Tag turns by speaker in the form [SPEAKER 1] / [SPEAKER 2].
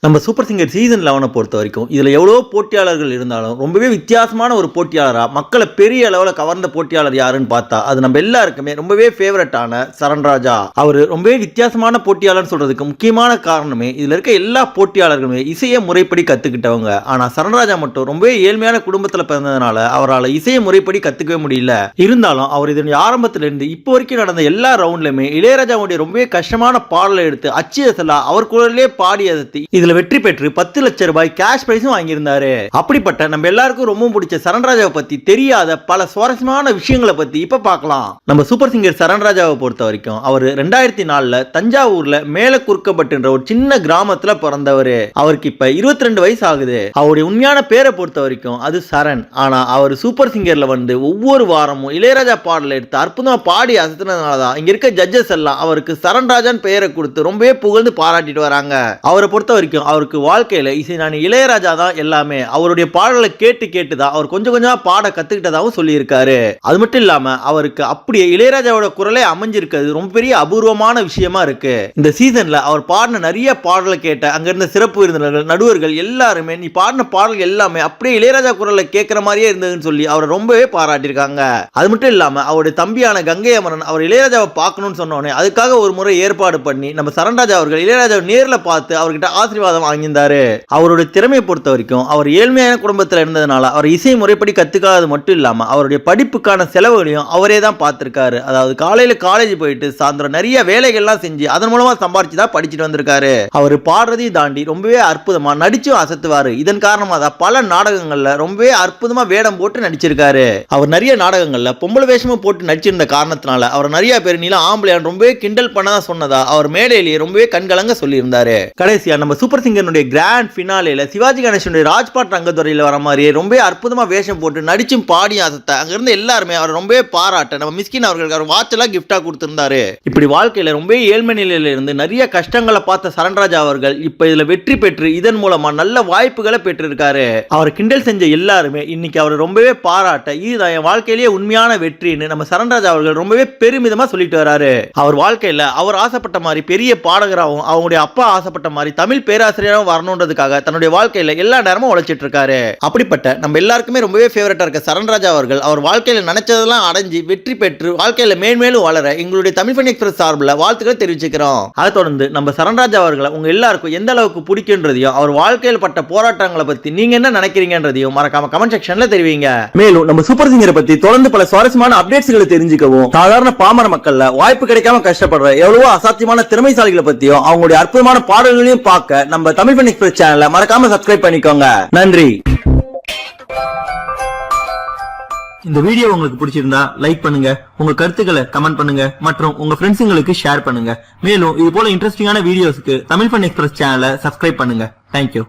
[SPEAKER 1] நம்ம super singer season 11 பொறுத்த வரைக்கும் இதில் எவ்வளோ போட்டியாளர்கள் இருந்தாலும் ரொம்பவே வித்தியாசமான ஒரு போட்டியாளராக மக்களை பெரிய அளவில் கவர்ந்த போட்டியாளர் யாருன்னு பார்த்தா அது நம்ம எல்லாருக்குமே ரொம்பவே ஃபேவரட்டான சரண்ராஜா. அவர் ரொம்பவே வித்தியாசமான போட்டியாளர்னு சொல்றதுக்கு முக்கியமான காரணமே இதில் இருக்க எல்லா போட்டியாளர்களுமே இசையை முறைப்படி கற்றுக்கிட்டவங்க. ஆனால் சரண்ராஜா மட்டும் ரொம்பவே ஏழ்மையான குடும்பத்தில் பிறந்ததுனால அவரால் இசையை முறைப்படி கற்றுக்கவே முடியல. இருந்தாலும் அவர் இதன் ஆரம்பத்திலிருந்து இப்போ வரைக்கும் நடந்த எல்லா ரவுண்ட்லையுமே இளையராஜாவுடைய ரொம்பவே கஷ்டமான பாடலை எடுத்து அச்சியசலா அவர் குரலே பாடி அதத்தி இதில் வெற்றி பெற்று 10 லட்சம் ரூபாய் கேஷ் பிரைஸும் வாங்கியிருந்தாரு. அப்படிப்பட்ட நம்ம எல்லாருக்கும் ரொம்ப பிடிச்ச சரண்ராஜாவை பத்தி தெரியாத பல சுவாரஸ்யமான விஷயங்களை பத்தி இப்ப பார்க்கலாம். நம்ம சூப்பர் சிங்கர் சரண்ராஜாவை பொறுத்த வரைக்கும் அவர் 2004 தஞ்சாவூர்ல மேல குறுக்கப்பட்டுன்ற ஒரு சின்ன கிராமத்துல பிறந்தவர். அவருக்கு இப்ப 22 வயசு ஆகுது. அவருடைய உண்மையான பேரை பொறுத்த வரைக்கும் அது சரண். ஆனா அவர் சூப்பர் சிங்கர்ல வந்து ஒவ்வொரு வாரமும் இளையராஜா பாடல எடுத்து அற்புதமா பாடி அசத்தினதுனாலதான் இங்க இருக்க ஜட்ஜஸ் எல்லாம் அவருக்கு சரண்ராஜான் பெயரை கொடுத்து ரொம்பவே புகழ்ந்து பாராட்டிட்டு வராங்க. அவரை பொறுத்த வரைக்கும் அவருக்கு வாழ்க்கையில இசைஞானி இளையராஜா தான் எல்லாமே. அவருடைய பாடலை கேட்டு கேட்டுதான் அவர் கொஞ்சம் கொஞ்சமா பாட கத்துக்கிட்டதாகவும் சொல்லி இருக்காரு. அது மட்டும் இல்லாம அவருக்கு அப்படியே இளையராஜாவோட குரலே அமைஞ்சிருக்கிறது ரொம்ப பெரிய அபூர்வமான விஷயமா இருக்கு. இந்த சீசன்ல அவர் பாடின நிறைய பாடலை கேட்ட அங்க இருந்த சிறப்பு விருந்தினர்கள் நடுவர்கள் எல்லாருமே நீ பாடின பாடல்கள் எல்லாமே அப்படியே இளையராஜா குரலை கேட்கிற மாதிரியே இருந்ததுன்னு சொல்லி அவரை ரொம்பவே பாராட்டியிருக்காங்க. அது மட்டும் இல்லாம அவருடைய தம்பியான கங்கை அமரன் அவர் இளையராஜாவை பார்க்கணும்னு சொன்னோன்னே அதுக்காக ஒரு முறை ஏற்பாடு பண்ணி நம்ம சரண்ராஜா அவர்கள் இளையராஜாவை நேர்ல பார்த்து அவர்கிட்ட ஆசீர்வாதம் வாங்கியிருந்தாரு. அவருடைய திறமையை பொறுத்த வரைக்கும் அவர் ஏழ்மையான குடும்பத்தில் இருந்ததுனால அவர் இசை முறைப்படி கத்துக்காதது மட்டும் இல்லாம அவருடைய படிப்புக்கான செலவுகளையும் அவரே தான் பார்த்திருக்காரு. அதாவது காலையில காலேஜ் போயிட்டு சாயந்தரம் நிறைய வேலைகள்லாம் செஞ்சு அதன் மூலமா சம்பாரிச்சு தான் படிச்சுட்டு வந்திருக்காரு. அவர் பாடுறதையும் தாண்டி ரொம்பவே அற்புதமா நடிச்சும் அசத்துவாரு. இதன் காரணமா தான் பல நாடகங்கள்ல ரொம்பவே அற்புதமா வேடம் போட்டு நடிச்சிருக்காரு. அவர் நிறைய நாடகங்கள்ல பொம்பளை வேஷமும் போட்டு நடிச்சிருந்த காரணத்தினால அவர் நிறைய பேர் நீலாம் ஆம்பளையான் ரொம்பவே கிண்டல் பண்ணதான் சொன்னதா அவர் மேடையிலேயே ரொம்பவே கண்கலங்க சொல்லியிருந்தாரு. கடைசியா நம்ம சூப்பர் சிங்கருடைய கிராண்ட் ஃபினாலேல சிவாஜி கணேசனுடைய ராஜ்பாட் ரங்கத்துறையில் வர மாதிரியே ரொம்ப அற்புதமா வேஷம் போட்டு நடிச்சும் பாடி அசத்த அங்க இருந்து எல்லாருமே அவர் ரொம்பவே பாராட்ட நம்ம மிஸ்கின் அவர்களுக்கு அவர் வாட்ச் எல்லாம் கிஃப்டா கொடுத்திருந்தாரு. இப்படி வாழ்க்கையில ரொம்ப ஏழ்மை நிலையில இருந்து நிறைய கஷ்டங்களை பார்த்த சரண்ராஜா அவர்கள் இப்ப இதுல வெற்றி பெற்று இதன் மூலமா நல்ல வாய்ப்புகளை பெற்றிருக்காரு. அவர் கிண்டல் செஞ்ச எல்லாருமே இன்னைக்கு அவர் ரொம்பவே பாராட்ட இதுதான் என் வாழ்க்கையிலேயே உண்மையான வெற்றின்னு நம்ம சரண்ராஜா அவர்கள் ரொம்பவே பெருமிதமா சொல்லிட்டு வராரு. அவர் வாழ்க்கையில அவர் ஆசைப்பட்ட மாதிரி பெரிய பாடகராகவும் அவங்களுடைய அப்பா ஆசைப்பட்ட மாதிரி தமிழ் பேராசிரியரும் வரணுன்றதுக்காக தன்னுடைய வாழ்க்கையில எல்லா நேரமும் உழைச்சிட்டு இருக்காரு. அப்படிப்பட்ட நம்ம எல்லாருக்குமே ரொம்பவே ஃபேவரட்டா இருக்க சரண்ராஜா அவர்கள் அவர் வாழ்க்கையில நினைச்சதெல்லாம் அடைஞ்சு வெற்றி பெற்று வாழ்க்கையில மேன்மேலும் வளர எங்களுடைய தமிழ் ஃபன் எக்ஸ்பிரஸ் சார்பில் வாழ்த்துக்களை தெரிவிச்சுக்கிறோம். அதை தொடர்ந்து நம்ம சரண்ராஜா அவர்களை உங்க எல்லாருக்கும் எந்த அளவுக்கு பிடிக்குன்றதையும் அவர் வாழ்க்கையில் பட்ட போராட்டங்களை பத்தி நீங்க என்ன நினைக்கிறீங்கன்றதையும் மறக்காம கமெண்ட் செக்ஷன்ல தெரிவிங்க. மேலும் நம்ம சூப்பர் சிங்கரை பத்தி தொடர்ந்து பல சுவாரஸ்யமான அப்டேட்ஸ்களை தெரிஞ்சுக்கவும் சாதாரண பாமர மக்கள்ல வாய்ப்பு கிடைக்காம கஷ்டப்படுற எவ்வளவோ அசாத்தியமான திறமைசாலிகளை பத்தியும் அவங்களுடைய அற்புதமான பாடல்களையும் பார்க்க நம்ம தமிழ் ஃபன் எக்ஸ்பிரஸ் சேனலை மறக்காம சப்ஸ்கிரைப் பண்ணிக்கோங்க. நன்றி. இந்த வீடியோ உங்களுக்கு பிடிச்சிருந்தா லைக் பண்ணுங்க, உங்க கருத்துக்களை கமெண்ட் பண்ணுங்க மற்றும் உங்க ஃப்ரெண்ட்ஸுங்களுக்கு ஷேர் பண்ணுங்க. மேலும் இது போல இன்ட்ரெஸ்டிங்கான வீடியோஸ்க்கு தமிழ் ஃபன் எக்ஸ்பிரஸ் சேனலை சப்ஸ்கிரைப் பண்ணுங்க. தேங்க்யூ.